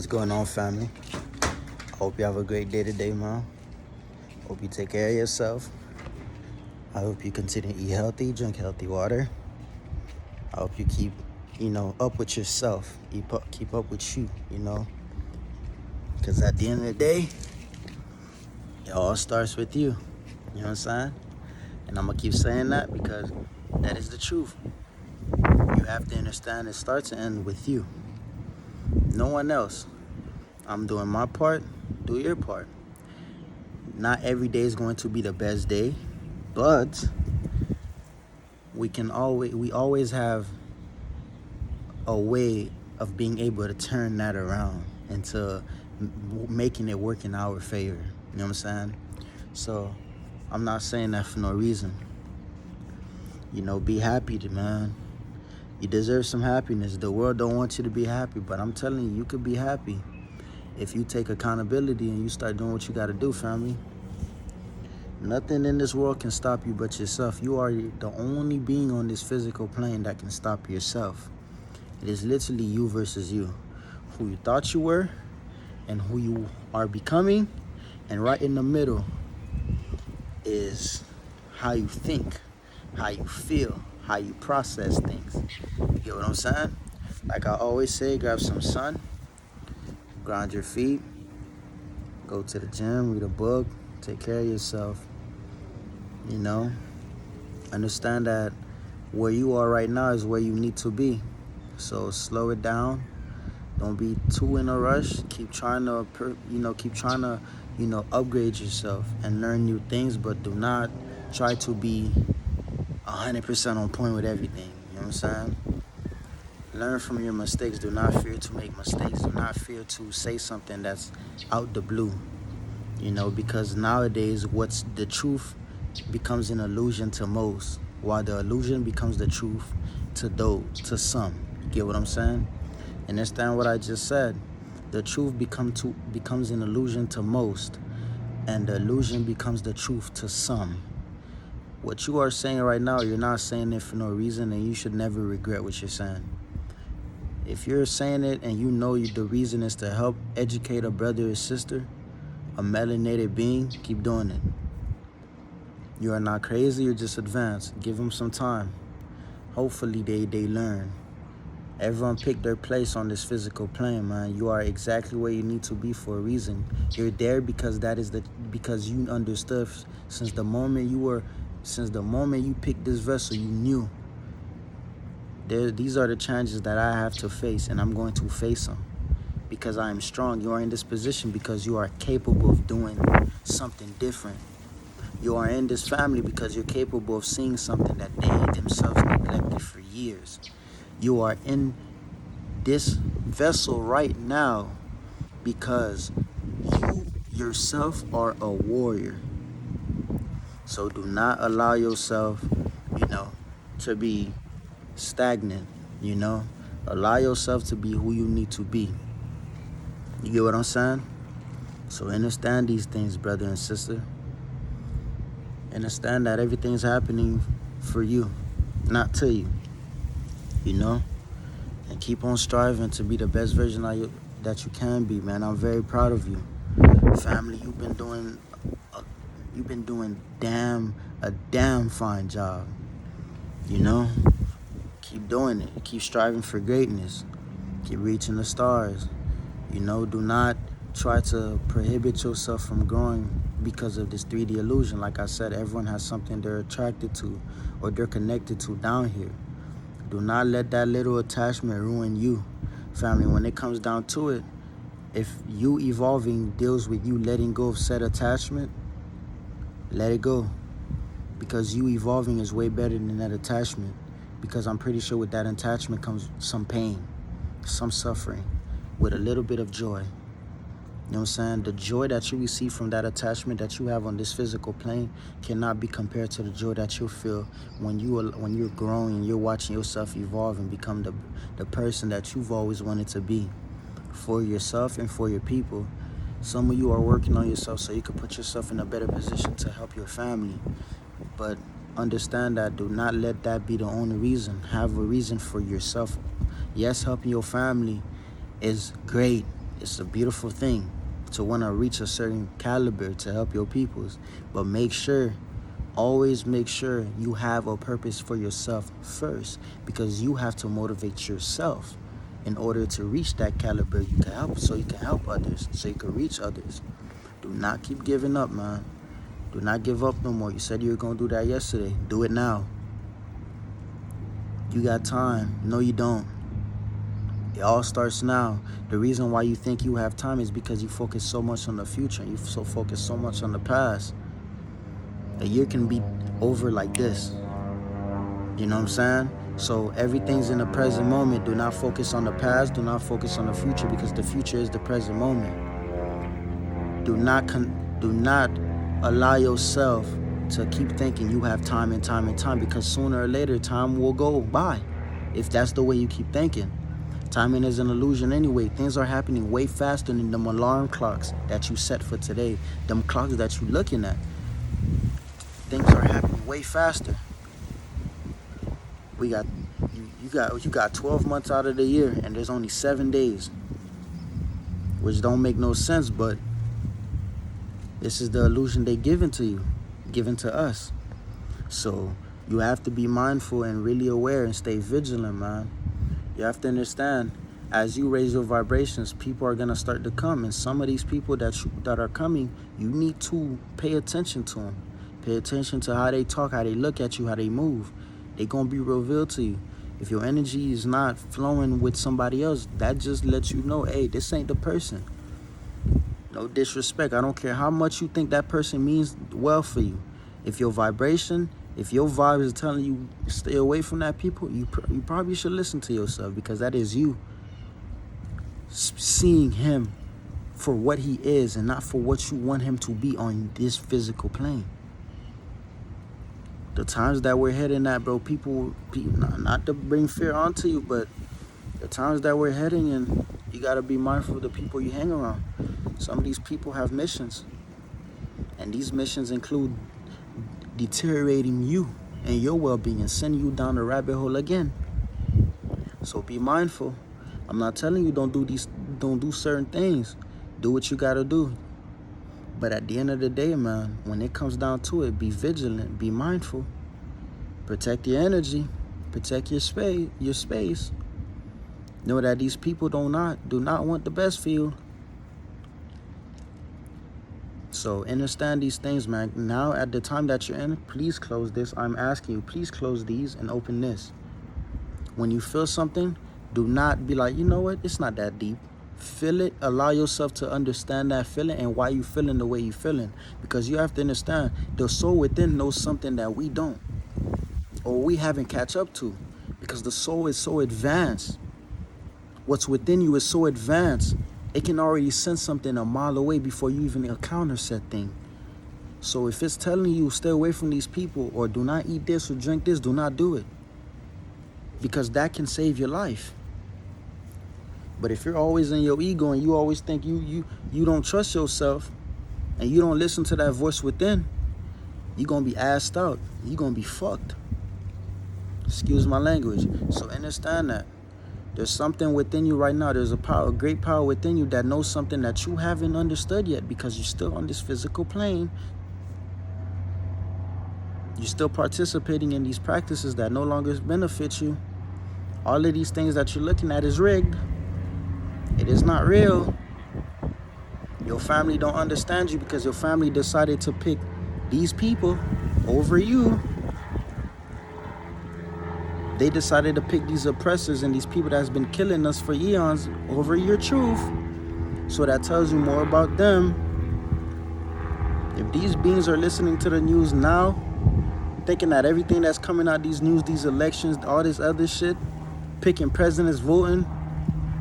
What's going on, family? I hope you have a great day today, man. Hope you take care of yourself. I hope you continue to eat healthy, drink healthy water. I hope you keep, up with yourself. Keep up with you, Because at the end of the day, it all starts with you. You know what I'm saying? And I'm going to keep saying that because that is the truth. You have to understand it starts and ends with you. No one else. I'm doing my part, do your part. Not every day is going to be the best day, but we always have a way of being able to turn that around into making it work in our favor. You know what I'm saying? So I'm not saying that for no reason. Be happy, man. You deserve some happiness. The world don't want you to be happy, but I'm telling you, you could be happy if you take accountability and you start doing what you got to do, family. Nothing in this world can stop you but yourself. You are the only being on this physical plane that can stop yourself. It is literally you versus you. Who you thought you were and who you are becoming. And right in the middle is how you think, how you feel, how you process things. You get what I'm saying? Like I always say, grab some sun, ground your feet, go to the gym, read a book, take care of yourself. Understand that where you are right now is where you need to be. So slow it down. Don't be too in a rush. Keep trying to upgrade yourself and learn new things, but do not try to be 100% on point with everything. You know what I'm saying? Learn from your mistakes. Do not fear to make mistakes. Do not fear to say something that's out the blue. Because nowadays what's the truth becomes an illusion to most, while the illusion becomes the truth to some. You get what I'm saying? Understand what I just said. The truth becomes an illusion to most, and the illusion becomes the truth to some. What you are saying right now, you're not saying it for no reason, and you should never regret what you're saying. If you're saying it and the reason is to help educate a brother or sister, a melanated being, keep doing it. You are not crazy, you're just advanced. Give them some time. Hopefully they learn. Everyone picked their place on this physical plane, man. You are exactly where you need to be for a reason. You're there because because you understood since the moment you picked this vessel, you knew. These are the challenges that I have to face, and I'm going to face them. Because I am strong. You are in this position because you are capable of doing something different. You are in this family because you're capable of seeing something that they themselves neglected for years. You are in this vessel right now because you yourself are a warrior. So do not allow yourself, to be stagnant, Allow yourself to be who you need to be. You get what I'm saying? So understand these things, brother and sister. Understand that everything's happening for you, not to you. And keep on striving to be the best version of you that you can be, man. I'm very proud of you. Family, you've been doing a damn fine job. Keep doing it. Keep striving for greatness. Keep reaching the stars. Do not try to prohibit yourself from growing because of this 3D illusion. Like I said, everyone has something they're attracted to or they're connected to down here. Do not let that little attachment ruin you, family. When it comes down to it, if you evolving deals with you letting go of said attachment, let it go. Because you evolving is way better than that attachment. Because I'm pretty sure with that attachment comes some pain, some suffering, with a little bit of joy. You know what I'm saying? The joy that you receive from that attachment that you have on this physical plane cannot be compared to the joy that you'll feel when you're growing and you're watching yourself evolve and become the person that you've always wanted to be for yourself and for your people. Some of you are working on yourself so you can put yourself in a better position to help your family. But understand that do not let that be the only reason. Have a reason for yourself. Yes, helping your family is great. It's a beautiful thing to want to reach a certain caliber to help your peoples. But make sure, always make sure you have a purpose for yourself first, because you have to motivate yourself in order to reach that caliber you can help, so you can help others, so you can reach others. Do not keep giving up, man. Do not give up no more. You said you were going to do that yesterday. Do it now. You got time. No, you don't. It all starts now. The reason why you think you have time is because you focus so much on the future. You so focus so much on the past. A year can be over like this. You know what I'm saying? So everything's in the present moment. Do not focus on the past. Do not focus on the future, because the future is the present moment. Do not allow yourself to keep thinking you have time and time and time, because sooner or later time will go by if that's the way you keep thinking. Timing is an illusion anyway. Things are happening way faster than them alarm clocks that you set for today. Them clocks that you're looking at. Things are happening way faster. You got 12 months out of the year, and there's only 7 days, which don't make no sense, but this is the illusion they given to you, given to us. So you have to be mindful and really aware and stay vigilant, man. You have to understand, as you raise your vibrations, people are gonna start to come, and some of these people that are coming, you need to pay attention to them. Pay attention to how they talk, how they look at you, how they move. They're gonna be revealed to you. If your energy is not flowing with somebody else, that just lets you know, hey, this ain't the person. No disrespect. I don't care how much you think that person means well for you. If your vibration, if your vibe is telling you stay away from that people, you probably should listen to yourself, because that is you seeing him for what he is and not for what you want him to be on this physical plane. The times that we're heading at, bro, people not to bring fear onto you, but the times that we're heading in, you got to be mindful of the people you hang around. Some of these people have missions, and these missions include deteriorating you and your well-being and sending you down the rabbit hole again. So be mindful. I'm not telling you don't do certain things. Do what you got to do. But at the end of the day, man, when it comes down to it, be vigilant, be mindful, protect your energy, protect your space. Know that these people do not want the best for you. So understand these things, man. Now, at the time that you're in, please close this. I'm asking you, please close these and open this. When you feel something, do not be like, you know what, it's not that deep. Feel it. Allow yourself to understand that feeling and why you feeling the way you feeling. Because you have to understand, the soul within knows something that we don't, or we haven't catch up to, because the soul is so advanced. What's within you is so advanced. It can already sense something a mile away before you even encounter said thing. So if it's telling you stay away from these people, or do not eat this or drink this, do not do it, because that can save your life. But if you're always in your ego and you always think you don't trust yourself, and you don't listen to that voice within, you're going to be assed out. You're going to be fucked. Excuse my language. So understand that. There's something within you right now. There's a great power within you that knows something that you haven't understood yet, because you're still on this physical plane. You're still participating in these practices that no longer benefit you. All of these things that you're looking at is rigged. It is not real. Your family don't understand you because your family decided to pick these people over you. They decided to pick these oppressors and these people that's been killing us for eons over your truth. So that tells you more about them. If these beings are listening to the news now, thinking that everything that's coming out these news, these elections, all this other shit, picking presidents, voting,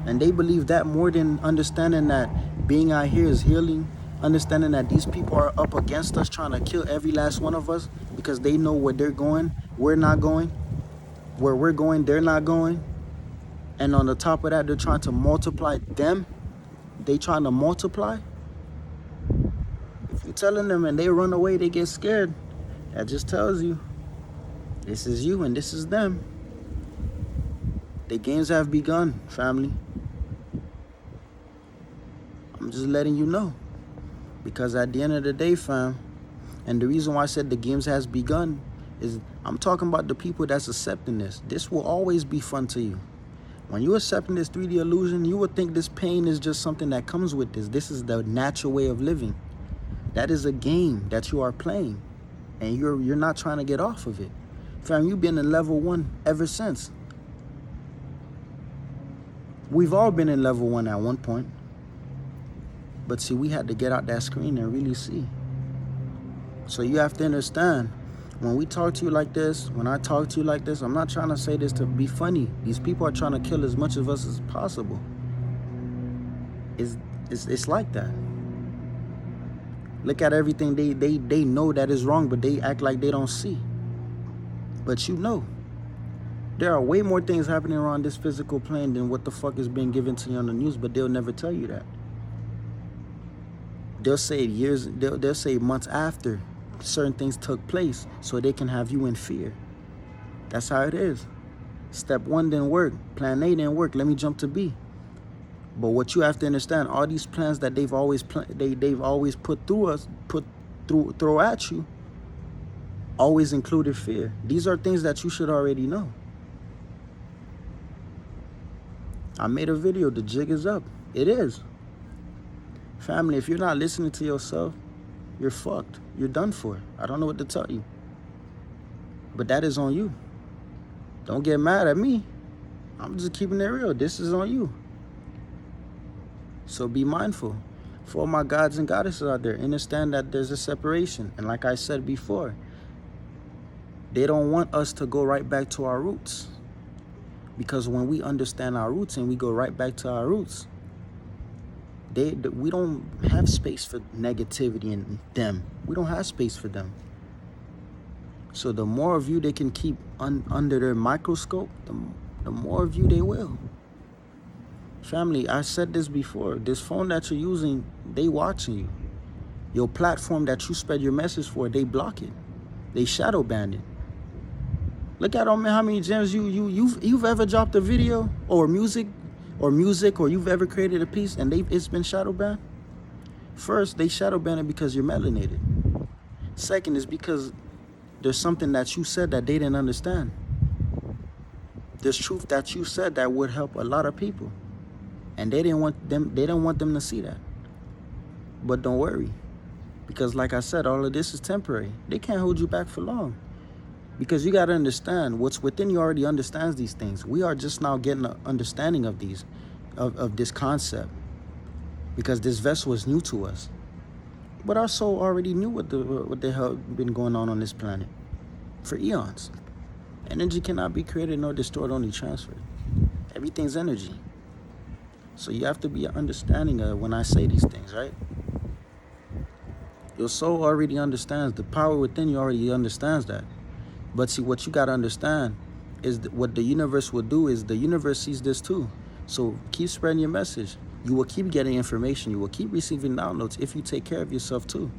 and they believe that more than understanding that being out here is healing, understanding that these people are up against us trying to kill every last one of us because they know where they're going, we're not going. Where we're going, they're not going. And on the top of that, they're trying to multiply them. They trying to multiply. If you're telling them and they run away, they get scared. That just tells you this is you and this is them. The games have begun, family. I'm just letting you know. Because at the end of the day, fam, and the reason why I said the games has begun is I'm talking about the people that's accepting this. This will always be fun to you. When you're accepting this 3D illusion, you would think this pain is just something that comes with this. This is the natural way of living. That is a game that you are playing, and you're not trying to get off of it. Fam, you've been in level 1 ever since. We've all been in level 1 at one point. But see, we had to get out that screen and really see. So you have to understand, when we talk to you like this, when I talk to you like this, I'm not trying to say this to be funny. These people are trying to kill as much of us as possible. It's like that. Look at everything they know that is wrong, but they act like they don't see. But you know, there are way more things happening around this physical plane than what the fuck is being given to you on the news, but they'll never tell you that. They'll say they'll say months after certain things took place so they can have you in fear. That's how it is. Step 1 didn't work. Plan A didn't work. Let me jump to B. But what you have to understand, all these plans that they've always put throw at you, always included fear. These are things that you should already know. I made a video. The jig is up. It is. Family, if you're not listening to yourself, you're fucked. You're done for. I don't know what to tell you. But that is on you. Don't get mad at me. I'm just keeping it real. This is on you. So be mindful. For all my gods and goddesses out there, understand that there's a separation. And like I said before, they don't want us to go right back to our roots. Because when we understand our roots and we go right back to our roots, we don't have space for negativity in them. We don't have space for them. So the more of you they can keep under their microscope, the more of you they will. Family, I said this before. This phone that you're using, they watching you. Your platform that you spread your message for, they block it. They shadow ban it. Look at how many gems you've ever dropped a video or music, or you've ever created a piece and it's been shadow banned. First, they shadow ban it because you're melanated. Second is because there's something that you said that they didn't understand. There's truth that you said that would help a lot of people, and they didn't want them to see that. But don't worry, because like I said, all of this is temporary. They can't hold you back for long. Because you got to understand, what's within you already understands these things. We are just now getting an understanding of this concept. Because this vessel is new to us. But our soul already knew what the hell been going on this planet for eons. Energy cannot be created nor destroyed, only transferred. Everything's energy. So you have to be understanding of when I say these things, right? Your soul already understands. The power within you already understands that. But see, what you got to understand is what the universe will do is the universe sees this too. So keep spreading your message. You will keep getting information. You will keep receiving downloads if you take care of yourself too.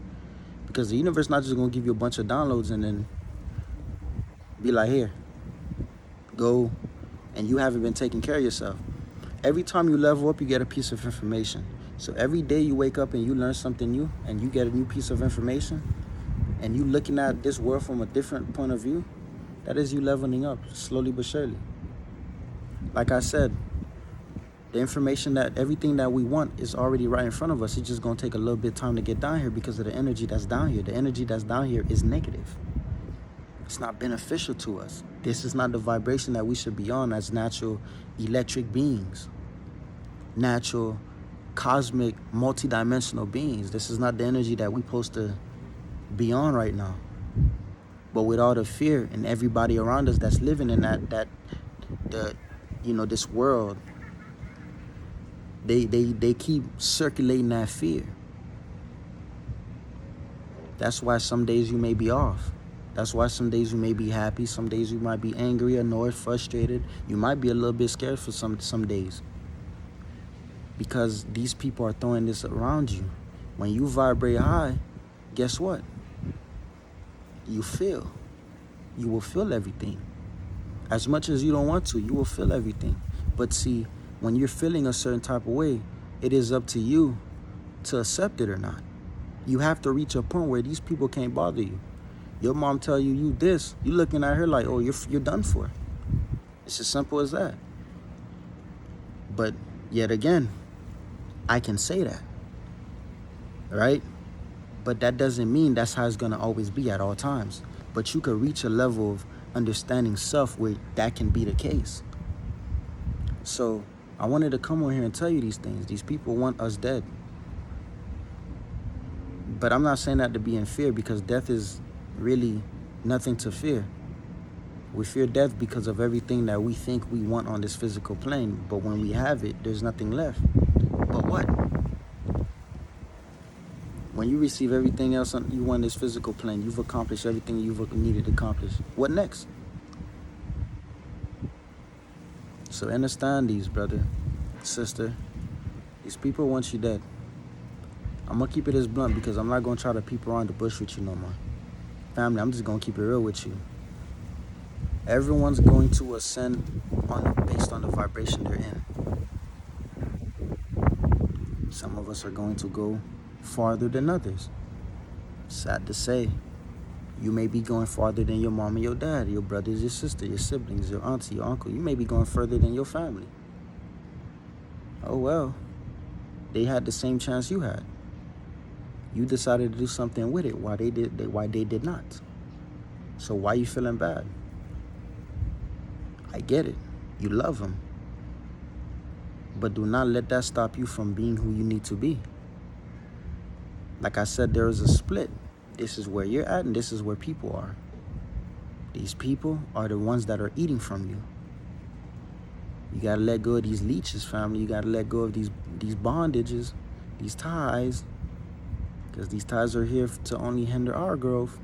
Because the universe not just going to give you a bunch of downloads and then be like, here, go, and you haven't been taking care of yourself. Every time you level up, you get a piece of information. So every day you wake up and you learn something new and you get a new piece of information, and you looking at this world from a different point of view, that is you leveling up, slowly but surely. Like I said, the information that everything that we want is already right in front of us. It's just gonna take a little bit of time to get down here because of the energy that's down here. The energy that's down here is negative. It's not beneficial to us. This is not the vibration that we should be on as natural electric beings. Natural, cosmic, multidimensional beings. This is not the energy that we're supposed to be on right now. But with all the fear and everybody around us that's living in this world, they keep circulating that fear. That's why some days you may be off. That's why some days you may be happy, some days you might be angry, annoyed, frustrated. You might be a little bit scared for some days. Because these people are throwing this around you. When you vibrate high, guess what? You will feel everything. As much as you don't want to, you will feel everything. But see, when you're feeling a certain type of way, it is up to you to accept it or not. You have to reach a point where these people can't bother you. Your mom tell you this, you looking at her like, oh, you're done for. It's as simple as that. But yet again, I can say that, right? But that doesn't mean that's how it's going to always be at all times. But you could reach a level of understanding self where that can be the case. So I wanted to come on here and tell you these things. These people want us dead. But I'm not saying that to be in fear, because death is really nothing to fear. We fear death because of everything that we think we want on this physical plane. But when we have it, there's nothing left. But what? When you receive everything else you want on this physical plane, you've accomplished everything you've needed to accomplish. What next? So understand these, brother, sister. These people want you dead. I'm going to keep it as blunt because I'm not going to try to peep around the bush with you no more. Family, I'm just going to keep it real with you. Everyone's going to ascend based on the vibration they're in. Some of us are going to go farther than others. Sad to say. You may be going farther than your mom and your dad, your brothers, your sister, your siblings, your auntie, your uncle. You may be going further than your family. Oh well. They had the same chance you had. You decided to do something with it why they did not. So why you feeling bad? I get it. You love them. But do not let that stop you from being who you need to be. Like I said, there is a split. This is where you're at and this is where people are. These people are the ones that are eating from you. You got to let go of these leeches, family. You got to let go of these bondages, these ties, because these ties are here to only hinder our growth.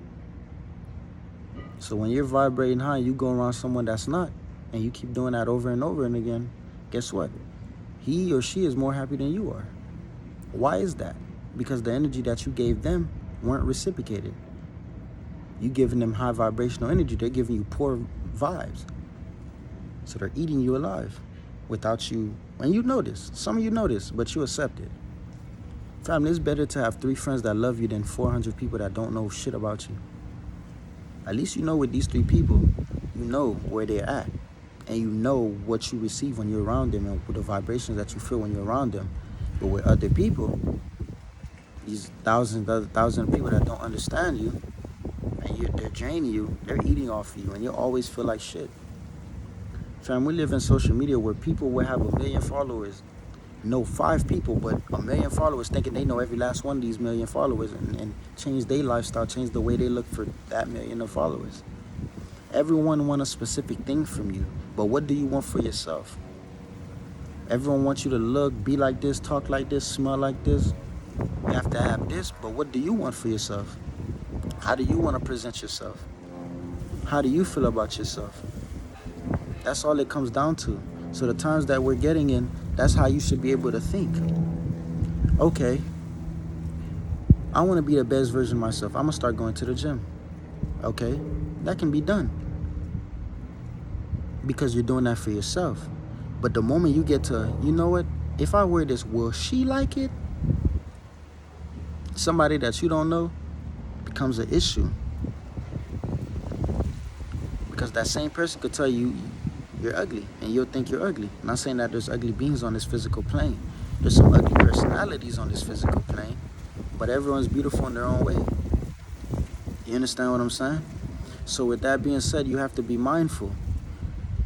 So when you're vibrating high, you go around someone that's not, and you keep doing that over and over and again, guess what? He or she is more happy than you are. Why is that? Because the energy that you gave them weren't reciprocated. You giving them high vibrational energy, they're giving you poor vibes. So they're eating you alive without you. And you know this. Some of you know this, but you accept it. Family, it's better to have 3 friends that love you than 400 people that don't know shit about you. At least you know with these 3 people, you know where they're at. And you know what you receive when you're around them and with the vibrations that you feel when you're around them. But with other people, these thousands of people that don't understand you, and they're draining you, they're eating off of you, and you always feel like shit. Fam, we live in social media where people will have 1 million followers, know 5 people, but 1 million followers thinking they know every last one of these 1 million followers and change their lifestyle, change the way they look for that 1 million of followers. Everyone wants a specific thing from you, but what do you want for yourself? Everyone wants you to look, be like this, talk like this, smell like this. You have to have this, but what do you want for yourself? How do you want to present yourself? How do you feel about yourself? That's all it comes down to. So the times that we're getting in, that's how you should be able to think. Okay, I want to be the best version of myself. I'm going to start going to the gym. Okay, that can be done. Because you're doing that for yourself. But the moment you get to, you know what? If I wear this, will she like it? Somebody that you don't know becomes an issue. Because that same person could tell you you're ugly and you'll think you're ugly. I'm not saying that there's ugly beings on this physical plane. There's some ugly personalities on this physical plane, but everyone's beautiful in their own way. You understand what I'm saying? So with that being said, you have to be mindful.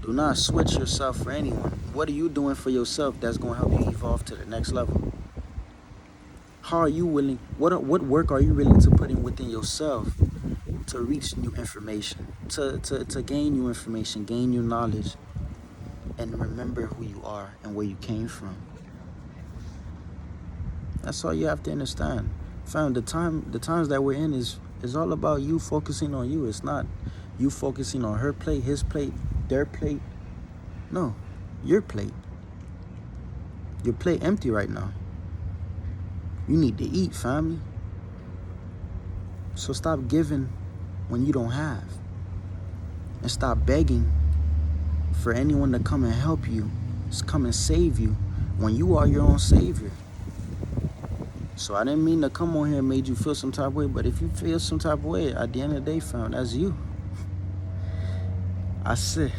Do not switch yourself for anyone. What are you doing for yourself that's going to help you evolve to the next level? How are you willing, what work are you willing to put in within yourself to reach new information, to gain new information, gain new knowledge, and remember who you are and where you came from? That's all you have to understand. Fam, the times that we're in is all about you focusing on you. It's not you focusing on her plate, his plate, their plate. No, your plate. Your plate empty right now. You need to eat, family. So stop giving when you don't have. And stop begging for anyone to come and help you, come and save you when you are your own savior. So I didn't mean to come on here and made you feel some type of way, but if you feel some type of way, at the end of the day, fam, that's you. I said.